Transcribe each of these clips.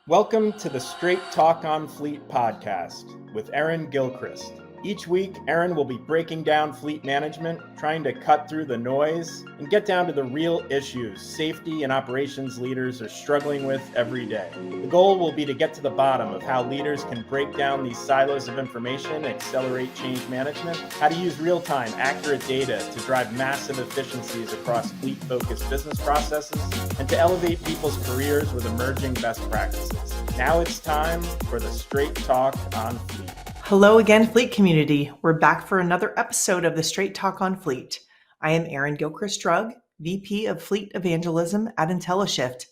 Welcome to the Straight Talk on Fleet podcast with Erin Gilchrist. Each week, Erin will be breaking down fleet management, trying to cut through the noise and get down to the real issues safety and operations leaders are struggling with every day. The goal will be to get to the bottom of how leaders can break down these silos of information, accelerate change management, how to use real-time, accurate data to drive massive efficiencies across fleet-focused business processes, and to elevate people's careers with emerging best practices. Now it's time for the Straight Talk on Fleet. Hello again, Fleet community. We're back for another episode of the Straight Talk on Fleet. I am Erin Gilchrist-Drug, VP of Fleet Evangelism at IntelliShift.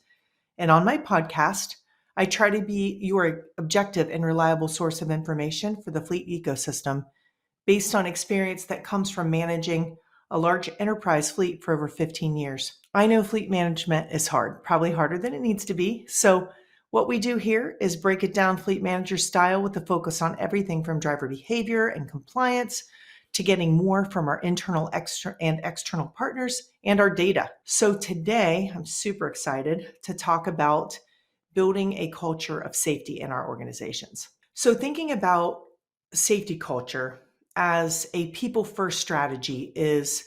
And on my podcast, I try to be your objective and reliable source of information for the fleet ecosystem based on experience that comes from managing a large enterprise fleet for over 15 years. I know fleet management is hard, probably harder than it needs to be. So what we do here is break it down fleet manager style with a focus on everything from driver behavior and compliance to getting more from our internal and external partners and our data. So today, I'm super excited to talk about building a culture of safety in our organizations. So thinking about safety culture as a people-first strategy is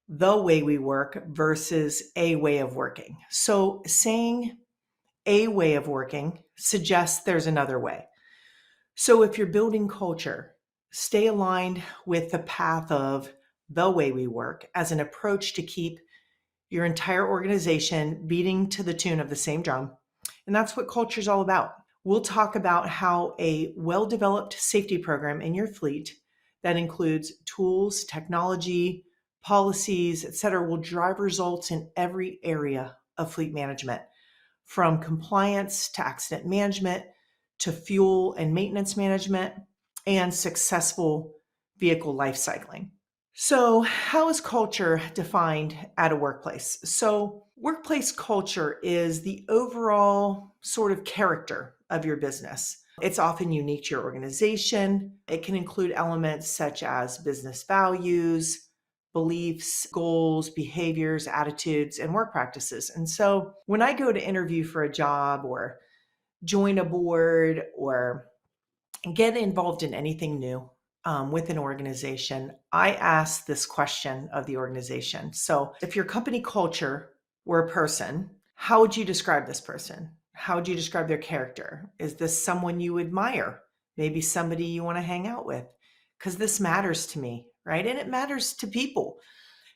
the way we work versus a way of working. So saying a way of working suggests there's another way. So if you're building culture, stay aligned with the path of the way we work as an approach to keep your entire organization beating to the tune of the same drum. And that's what culture is all about. We'll talk about how a well-developed safety program in your fleet that includes tools, technology, policies, etc., will drive results in every area of fleet management, from compliance to accident management to fuel and maintenance management and successful vehicle life cycling. So how is culture defined at a workplace? So workplace culture is the overall sort of character of your business. It's often unique to your organization. It can include elements such as business values, beliefs, goals, behaviors, attitudes, and work practices. And so when I go to interview for a job or join a board or get involved in anything new with an organization, I ask this question of the organization. So if your company culture were a person, how would you describe this person? How would you describe their character? Is this someone you admire? Maybe somebody you want to hang out with? Because this matters to me, right? And it matters to people.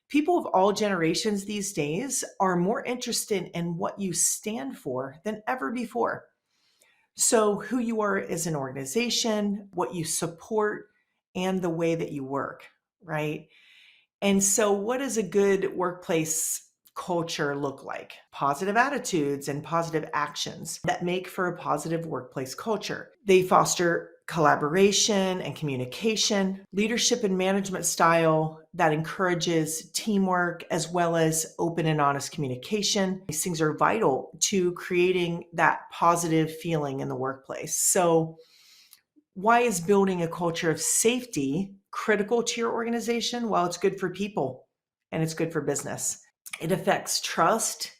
People of all generations these days are more interested in what you stand for than ever before. So who you are as an organization, what you support, and the way that you work, right? And so what does a good workplace culture look like? Positive attitudes and positive actions that make for a positive workplace culture. They foster collaboration and communication, leadership and management style that encourages teamwork as well as open and honest communication. These things are vital to creating that positive feeling in the workplace. So why is building a culture of safety critical to your organization? Well, it's good for people and it's good for business. It affects trust,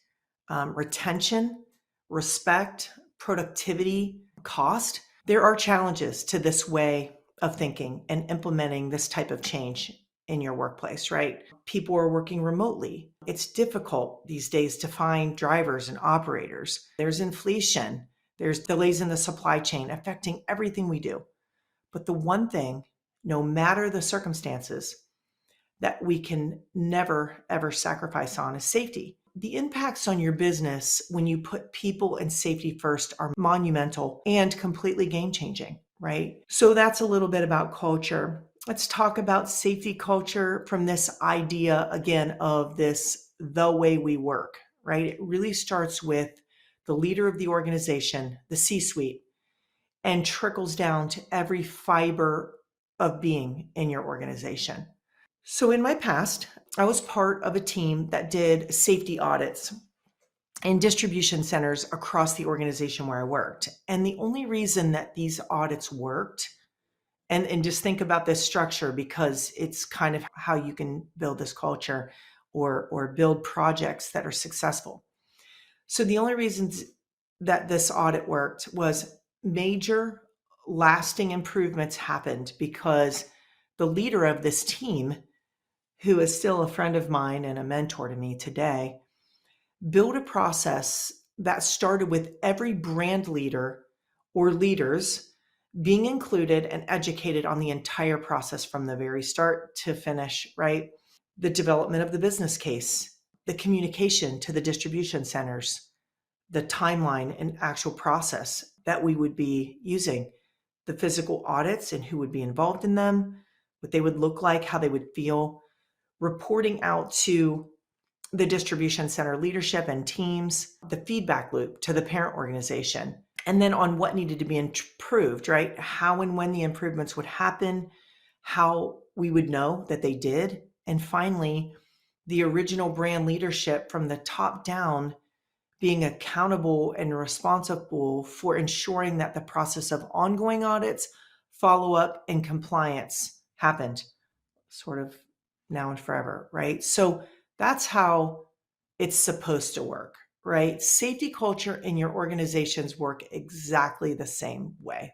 retention, respect, productivity, cost. There are challenges to this way of thinking and implementing this type of change in your workplace, right? People are working remotely. It's difficult these days to find drivers and operators. There's inflation. There's delays in the supply chain affecting everything we do. But the one thing, no matter the circumstances, that we can never, ever sacrifice on is safety. The impacts on your business when you put people and safety first are monumental and completely game-changing, right? So that's a little bit about culture. Let's talk about safety culture from this idea, again, of this, the way we work, right? It really starts with the leader of the organization, the C-suite, and trickles down to every fiber of being in your organization. So in my past, I was part of a team that did safety audits in distribution centers across the organization where I worked. And the only reason that these audits worked, and just think about this structure because it's kind of how you can build this culture or build projects that are successful. So the only reasons that this audit worked was major lasting improvements happened because the leader of this team, who is still a friend of mine and a mentor to me today, built a process that started with every brand leader or leaders being included and educated on the entire process from the very start to finish, right? The development of the business case, the communication to the distribution centers, the timeline and actual process that we would be using, the physical audits and who would be involved in them, what they would look like, how they would feel, reporting out to the distribution center leadership and teams, the feedback loop to the parent organization, and then on what needed to be improved, right? How and when the improvements would happen, how we would know that they did, and finally, the original brand leadership from the top down being accountable and responsible for ensuring that the process of ongoing audits, follow-up, and compliance happened sort of now and forever, right? So that's how it's supposed to work, right? Safety culture in your organizations works exactly the same way.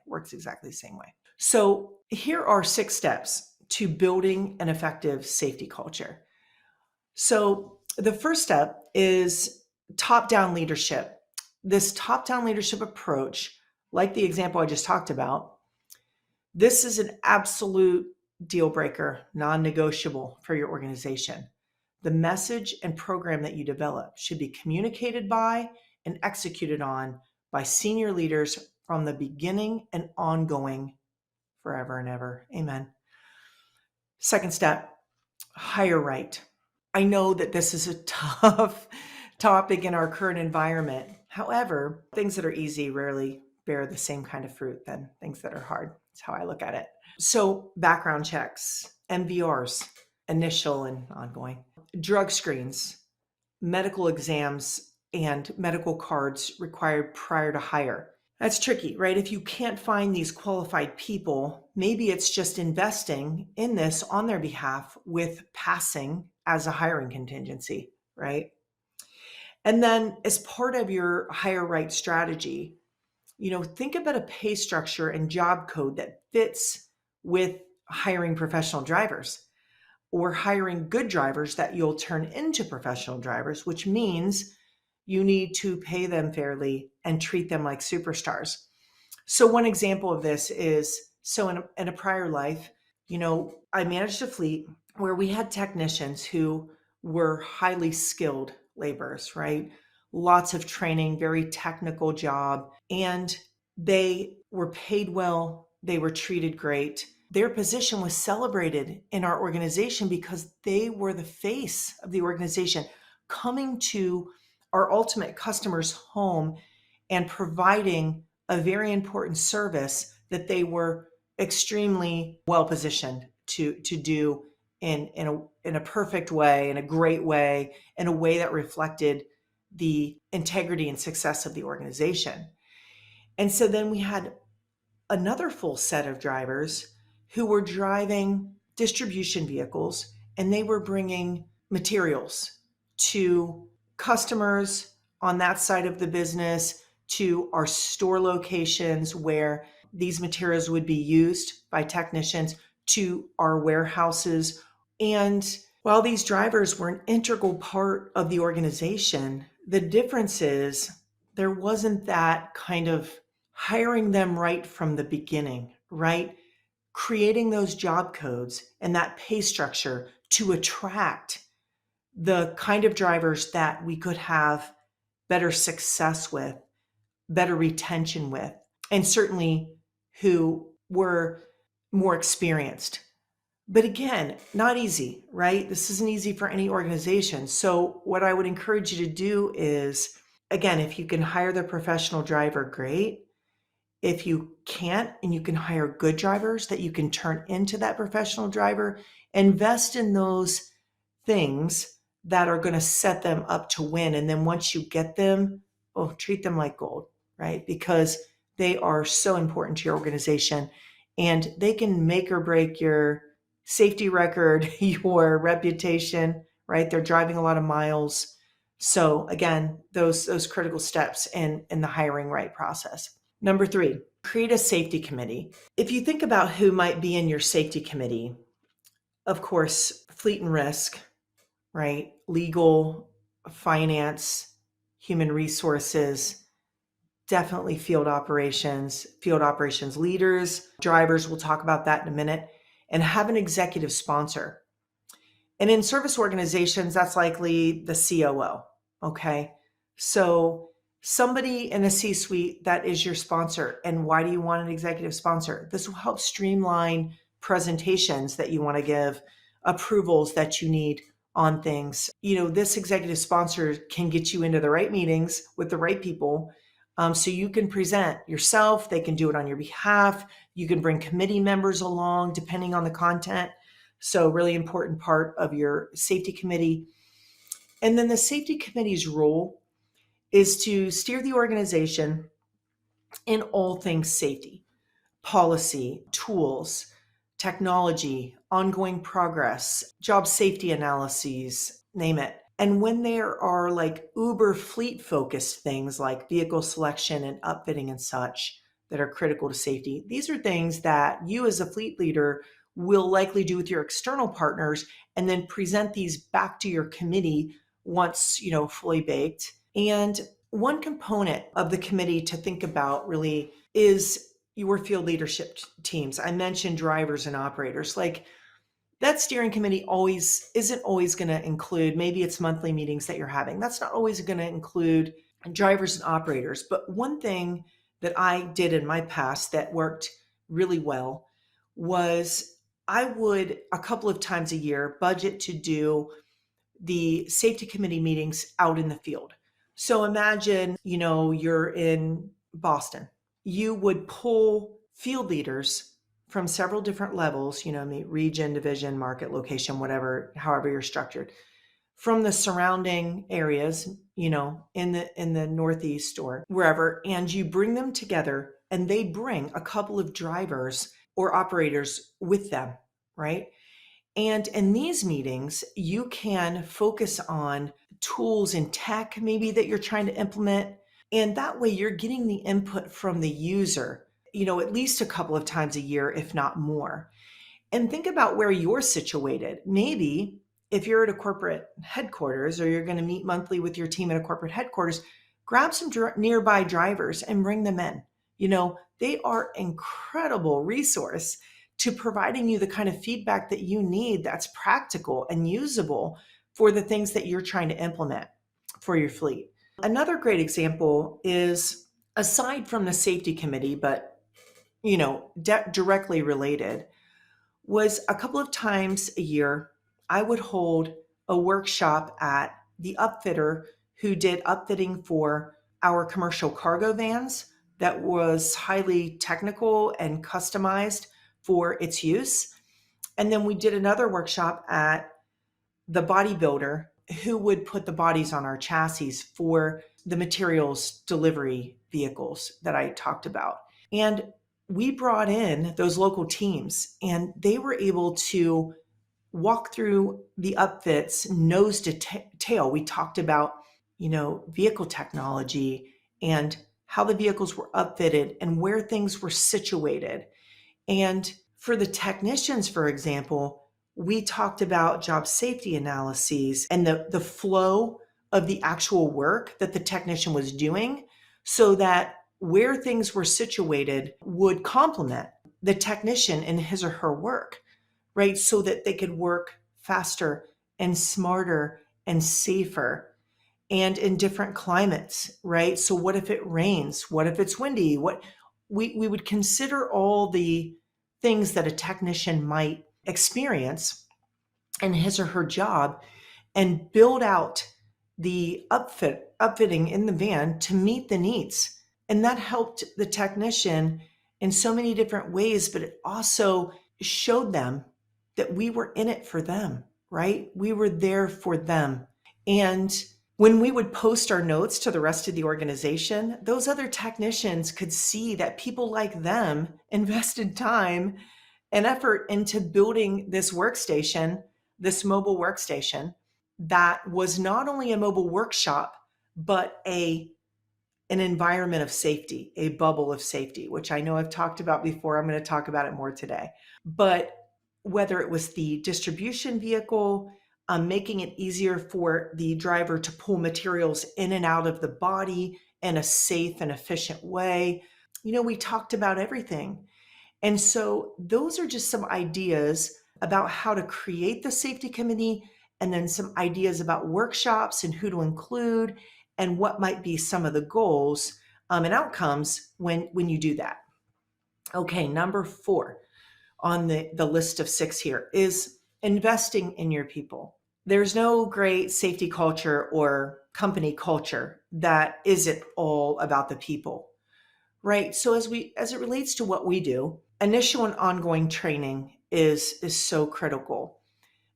So here are 6 steps to building an effective safety culture. So the first step is top-down leadership. This top-down leadership approach, like the example I just talked about, this is an absolute deal breaker, non-negotiable for your organization. The message and program that you develop should be communicated by and executed on by senior leaders from the beginning and ongoing forever and ever. Amen. Second step, hire right. I know that this is a tough topic in our current environment. However, things that are easy rarely bear the same kind of fruit than things that are hard. That's how I look at it. So background checks, MVRs, initial and ongoing, drug screens, medical exams, and medical cards required prior to hire. That's tricky, right? If you can't find these qualified people, maybe it's just investing in this on their behalf with passing as a hiring contingency, right? And then as part of your hire right strategy, think about a pay structure and job code that fits with hiring professional drivers or hiring good drivers that you'll turn into professional drivers, which means you need to pay them fairly and treat them like superstars. So one example of this is, in a prior life, I managed a fleet where we had technicians who were highly skilled laborers, right? Lots of training, very technical job, and they were paid well. They were treated great. Their position was celebrated in our organization because they were the face of the organization, coming to our ultimate customer's home and providing a very important service that they were extremely well positioned to do in a perfect way, in a great way, in a way that reflected the integrity and success of the organization. And so then we had another full set of drivers who were driving distribution vehicles, and they were bringing materials to customers on that side of the business, to our store locations where these materials would be used by technicians, to our warehouses. And while these drivers were an integral part of the organization, the difference is there wasn't that kind of hiring them right from the beginning, right? Creating those job codes and that pay structure to attract the kind of drivers that we could have better success with, better retention with, and certainly who were more experienced. But again, not easy, right? This isn't easy for any organization. So what I would encourage you to do is, again, if you can hire the professional driver, great. If you can't and you can hire good drivers that you can turn into that professional driver, invest in those things that are going to set them up to win. And then once you get them, treat them like gold, right? Because they are so important to your organization and they can make or break your safety record, your reputation, right? They're driving a lot of miles. So again, those critical steps in the hiring right process. Number 3, create a safety committee. If you think about who might be in your safety committee, of course, fleet and risk, right? Legal, finance, human resources, definitely field operations leaders, drivers, we'll talk about that in a minute, and have an executive sponsor. And in service organizations, that's likely the COO. Okay. So somebody in a C-suite that is your sponsor. And why do you want an executive sponsor? This will help streamline presentations that you want to give, approvals that you need on things. This executive sponsor can get you into the right meetings with the right people. So you can present yourself. They can do it on your behalf. You can bring committee members along depending on the content. So really important part of your safety committee. And then the safety committee's role is to steer the organization in all things safety, policy, tools, technology, ongoing progress, job safety analyses, name it. And when there are like uber fleet focused things like vehicle selection and upfitting and such that are critical to safety, these are things that you as a fleet leader will likely do with your external partners and then present these back to your committee once, fully baked. And one component of the committee to think about really is your field leadership teams. I mentioned drivers and operators. Like that steering committee isn't always going to include, maybe it's monthly meetings that you're having. That's not always going to include drivers and operators. But one thing that I did in my past that worked really well was I would a couple of times a year budget to do the safety committee meetings out in the field. So imagine, you're in Boston. You would pull field leaders from several different levels, region, division, market, location, whatever, however you're structured, from the surrounding areas, in the Northeast or wherever, and you bring them together and they bring a couple of drivers or operators with them, right? And in these meetings, you can focus on tools and tech maybe that you're trying to implement. And that way you're getting the input from the user, at least a couple of times a year, if not more. And think about where you're situated. Maybe if you're at a corporate headquarters or you're going to meet monthly with your team at a corporate headquarters, grab some nearby drivers and bring them in. They are incredible resource to providing you the kind of feedback that you need that's practical and usable for the things that you're trying to implement for your fleet. Another great example is, aside from the safety committee, but directly related, was a couple of times a year, I would hold a workshop at the Upfitter who did upfitting for our commercial cargo vans that was highly technical and customized for its use. And then we did another workshop at the bodybuilder who would put the bodies on our chassis for the materials delivery vehicles that I talked about. And we brought in those local teams and they were able to walk through the upfits nose to tail. We talked about, vehicle technology and how the vehicles were upfitted and where things were situated. And for the technicians, for example, we talked about job safety analyses and the flow of the actual work that the technician was doing so that where things were situated would complement the technician in his or her work, right? So that they could work faster and smarter and safer and in different climates, right? So what if it rains? What if it's windy? We would consider all the things that a technician might experience in his or her job and build out the upfitting in the van to meet the needs. And that helped the technician in so many different ways, but it also showed them that we were in it for them, right? We were there for them. And when we would post our notes to the rest of the organization, those other technicians could see that people like them invested time and effort into building this workstation, this mobile workstation. that was not only a mobile workshop, but an environment of safety, a bubble of safety, which I know I've talked about before. I'm going to talk about it more today. But whether it was the distribution vehicle, making it easier for the driver to pull materials in and out of the body in a safe and efficient way, we talked about everything. And so those are just some ideas about how to create the safety committee, and then some ideas about workshops and who to include and what might be some of the goals and outcomes when you do that. Okay, number 4 on the list of 6 here is investing in your people. There's no great safety culture or company culture that isn't all about the people. Right. So as it relates to what we do, initial and ongoing training is so critical.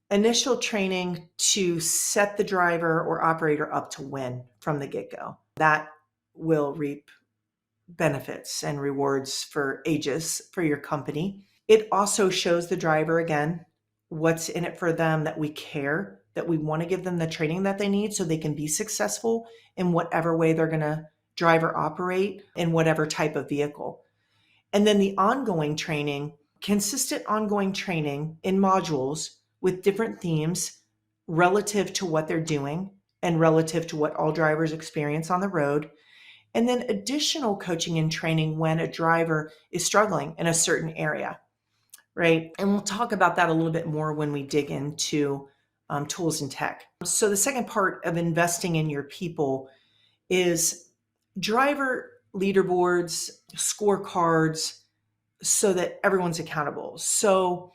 Initial training to set the driver or operator up to win from the get-go. That will reap benefits and rewards for ages for your company. It also shows the driver, again, what's in it for them, that we care, that we want to give them the training that they need so they can be successful in whatever way they're going to drive or operate in whatever type of vehicle. And then the ongoing training, consistent ongoing training in modules with different themes relative to what they're doing and relative to what all drivers experience on the road. And then additional coaching and training when a driver is struggling in a certain area, right? And we'll talk about that a little bit more when we dig into tools and tech. So the second part of investing in your people is driver leaderboards, scorecards, so that everyone's accountable. So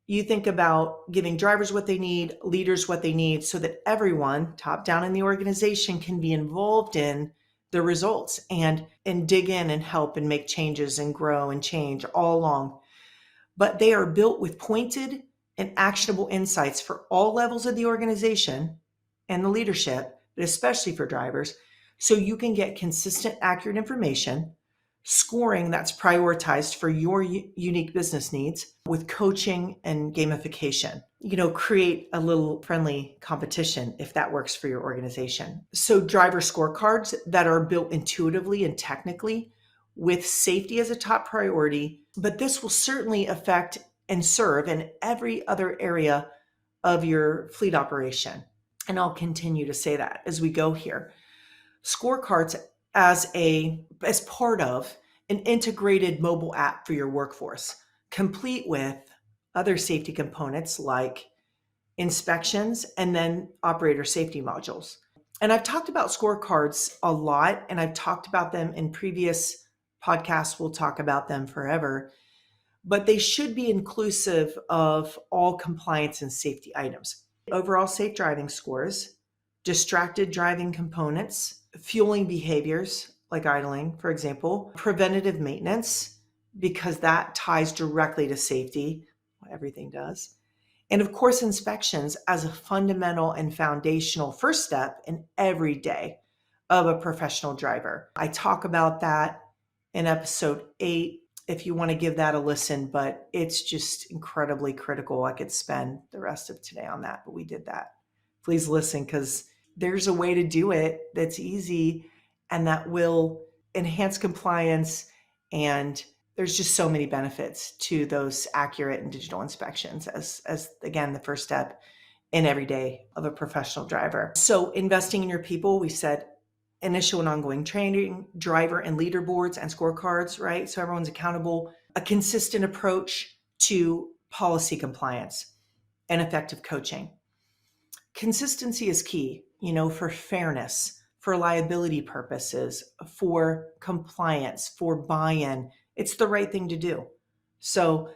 you think about giving drivers what they need, leaders what they need, so that everyone top down in the organization can be involved in the results and dig in and help and make changes and grow and change all along. But they are built with pointed and actionable insights for all levels of the organization and the leadership, but especially for drivers, so you can get consistent, accurate information, scoring that's prioritized for your unique business needs, with coaching and gamification. Create a little friendly competition if that works for your organization. So driver scorecards that are built intuitively and technically with safety as a top priority, but this will certainly affect and serve in every other area of your fleet operation. And I'll continue to say that as we go here. Scorecards as part of an integrated mobile app for your workforce, complete with other safety components like inspections and then operator safety modules. And I've talked about scorecards a lot, and I've talked about them in previous podcasts. We'll talk about them forever, but they should be inclusive of all compliance and safety items. Overall safe driving scores, distracted driving components, fueling behaviors like idling, for example, preventative maintenance, because that ties directly to safety, everything does. And of course, inspections as a fundamental and foundational first step in every day of a professional driver. I talk about that in episode 8 if you want to give that a listen, but it's just incredibly critical. I could spend the rest of today on that, but we did that. Please listen, because there's a way to do it that's easy and that will enhance compliance. And there's just so many benefits to those accurate and digital inspections as again, the first step in every day of a professional driver. So investing in your people, we said initial and ongoing training, driver and leaderboards and scorecards, right? So everyone's accountable, a consistent approach to policy compliance and effective coaching. Consistency is key, for fairness, for liability purposes, for compliance, for buy-in. It's the right thing to do. So,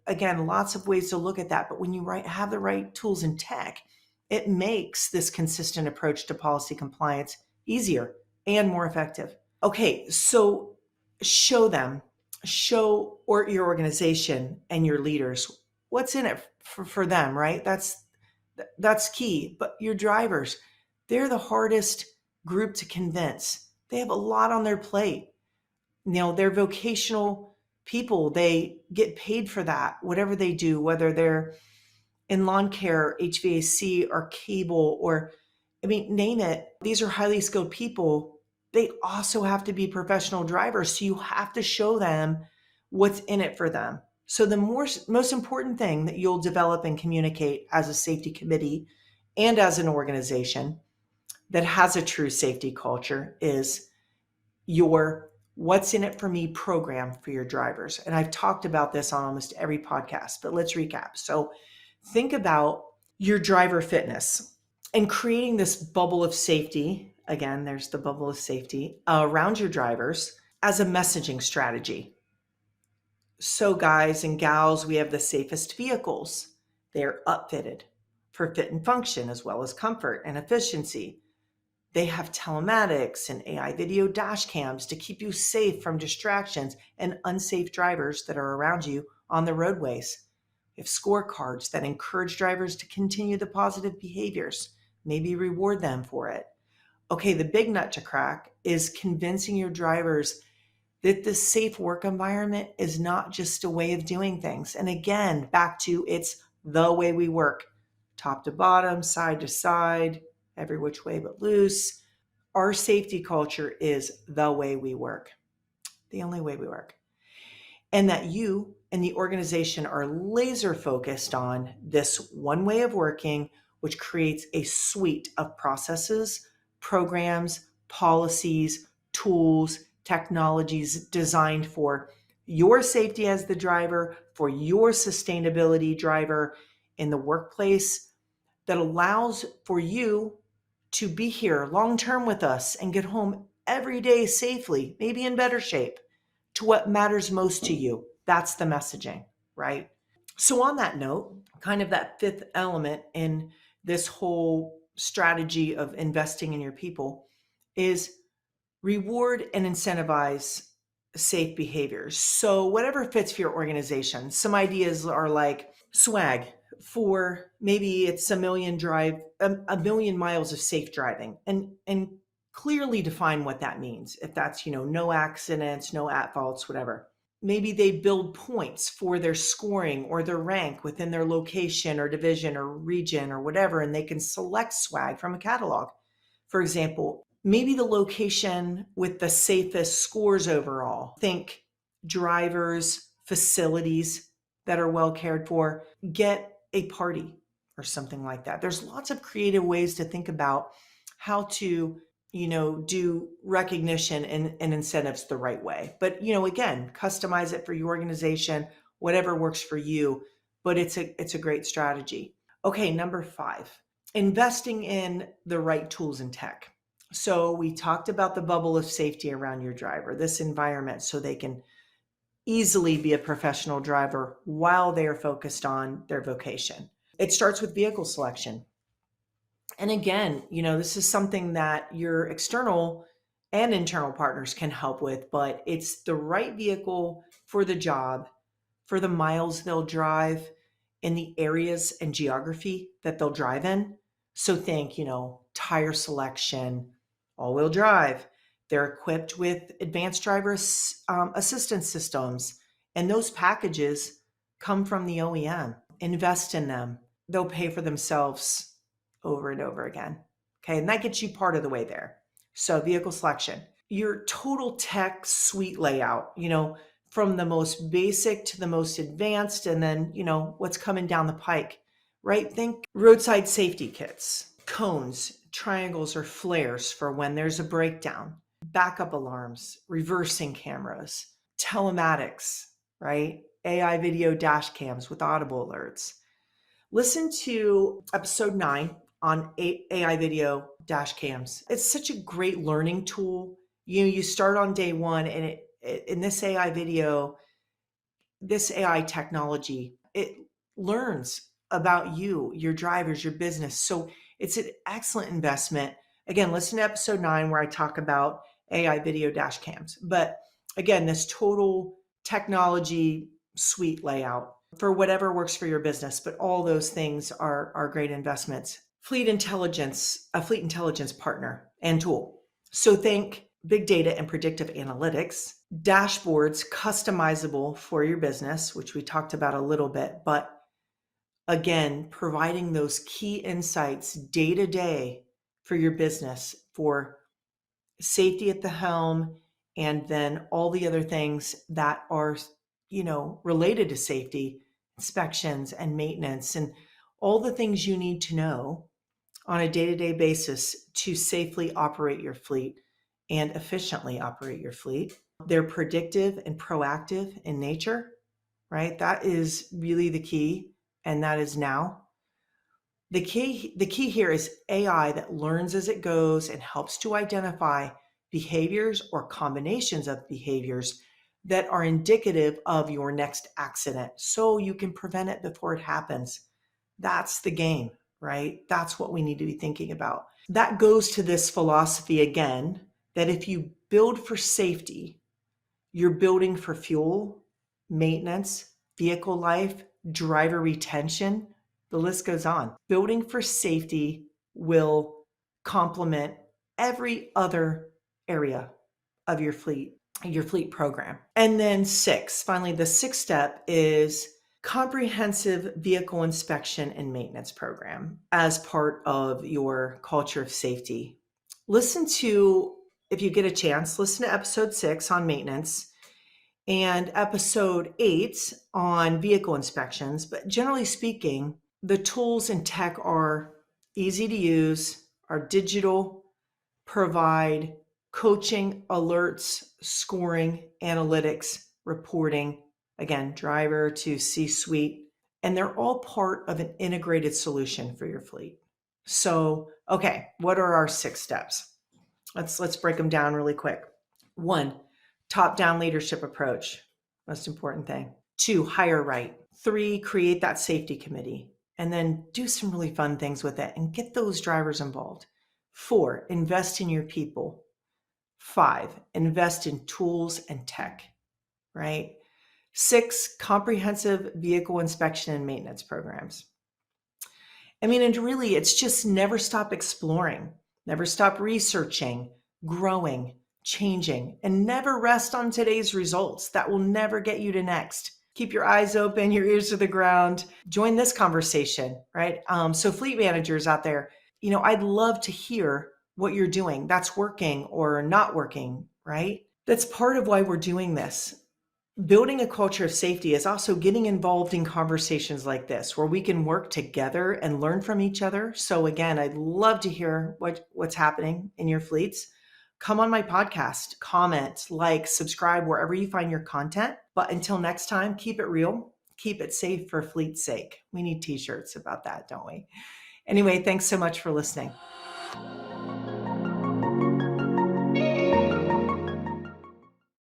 again, lots of ways to look at that. But when you have the right tools and tech, it makes this consistent approach to policy compliance easier and more effective. Okay, so show your organization and your leaders what's in it for them, right? That's key. But your drivers, they're the hardest group to convince. They have a lot on their plate. They're vocational people. They get paid for that, whatever they do, whether they're in lawn care, HVAC, or cable, or name it. These are highly skilled people. They also have to be professional drivers. So you have to show them what's in it for them. So the most important thing that you'll develop and communicate as a safety committee and as an organization that has a true safety culture is your what's in it for me program for your drivers. And I've talked about this on almost every podcast, but let's recap. So think about your driver fitness and creating this bubble of safety. Again, there's the bubble of safety around your drivers as a messaging strategy. So guys and gals, we have the safest vehicles. They're upfitted for fit and function as well as comfort and efficiency. They have telematics and AI video dash cams to keep you safe from distractions and unsafe drivers that are around you on the roadways. We have scorecards that encourage drivers to continue the positive behaviors, maybe reward them for it. Okay, the big nut to crack is convincing your drivers that the safe work environment is not just a way of doing things. And again, back to it's the way we work, top to bottom, side to side, every which way but loose. Our safety culture is the way we work, the only way we work. And that you and the organization are laser focused on this one way of working, which creates a suite of processes, programs, policies, tools, technologies designed for your safety as the driver, for your sustainability driver in the workplace, that allows for you to be here long term with us and get home every day safely, maybe in better shape, to what matters most to you. That's the messaging, right? So on that note, kind of that fifth element in this whole strategy of investing in your people is reward and incentivize safe behaviors. So whatever fits for your organization. Some ideas are like swag for maybe it's a million miles of safe driving, and clearly define what that means. If that's, no accidents, no at faults, whatever. Maybe they build points for their scoring or their rank within their location or division or region or whatever, and they can select swag from a catalog. For example, maybe the location with the safest scores overall. Think drivers, facilities that are well cared for, get a party or something like that. There's lots of creative ways to think about how to, do recognition and incentives the right way. But, again, customize it for your organization, whatever works for you, but it's a great strategy. Okay, number 5, investing in the right tools and tech. So we talked about the bubble of safety around your driver, this environment, so they can easily be a professional driver while they are focused on their vocation. It starts with vehicle selection. And again, this is something that your external and internal partners can help with, but it's the right vehicle for the job, for the miles they'll drive, in the areas and geography that they'll drive in. So think, tire selection, all-wheel drive. They're equipped with advanced driver assistance systems, and those packages come from the OEM. Invest in them. They'll pay for themselves over and over again. Okay, and that gets you part of the way there. So vehicle selection, your total tech suite layout, from the most basic to the most advanced, and then, what's coming down the pike, right? Think roadside safety kits, cones, triangles, or flares for when there's a breakdown, backup alarms, reversing cameras, telematics, right? AI video dash cams with audible alerts. Listen to episode 9 on AI video dash cams. It's such a great learning tool. You start on day 1, and in this AI video, this AI technology, it learns about you, your drivers, your business. So it's an excellent investment. Again, listen to episode 9 where I talk about AI video dash cams. But again, this total technology suite layout for whatever works for your business, but all those things are great investments. A fleet intelligence partner and tool. So think big data and predictive analytics, dashboards customizable for your business, which we talked about a little bit, but Again, providing those key insights day to day for your business, for safety at the helm, and then all the other things that are, related to safety, inspections and maintenance, and all the things you need to know on a day-to-day basis to safely operate your fleet and efficiently operate your fleet. They're predictive and proactive in nature, right? That is really the key, and that is now. The key here is AI that learns as it goes and helps to identify behaviors or combinations of behaviors that are indicative of your next accident so you can prevent it before it happens. That's the game, right? That's what we need to be thinking about. That goes to this philosophy again, that if you build for safety, you're building for fuel, maintenance, vehicle life, driver retention. The list goes on. Building for safety will complement every other area of your fleet program. And then finally, the sixth step is comprehensive vehicle inspection and maintenance program as part of your culture of safety. If you get a chance, listen to episode 6 on maintenance and episode 8 on vehicle inspections. But generally speaking, the tools and tech are easy to use, are digital, provide coaching, alerts, scoring, analytics, reporting, again, driver to C-suite, and they're all part of an integrated solution for your fleet. So, okay, what are our 6 steps? Let's break them down really quick. 1, top-down leadership approach, most important thing. 2, hire right. 3, create that safety committee, and then do some really fun things with it and get those drivers involved. 4, invest in your people. 5, invest in tools and tech, right? 6, comprehensive vehicle inspection and maintenance programs. And really, it's just never stop exploring, never stop researching, growing, changing, and never rest on today's results. That will never get you to next. Keep your eyes open, your ears to the ground. Join this conversation, right? So fleet managers out there, I'd love to hear what you're doing that's working or not working, right? That's part of why we're doing this. Building a culture of safety is also getting involved in conversations like this, where we can work together and learn from each other. So again, I'd love to hear what's happening in your fleets. Come on my podcast, comment, like, subscribe wherever you find your content. But until next time, keep it real, keep it safe for fleet's sake. We need t-shirts about that, don't we? Anyway, thanks so much for listening.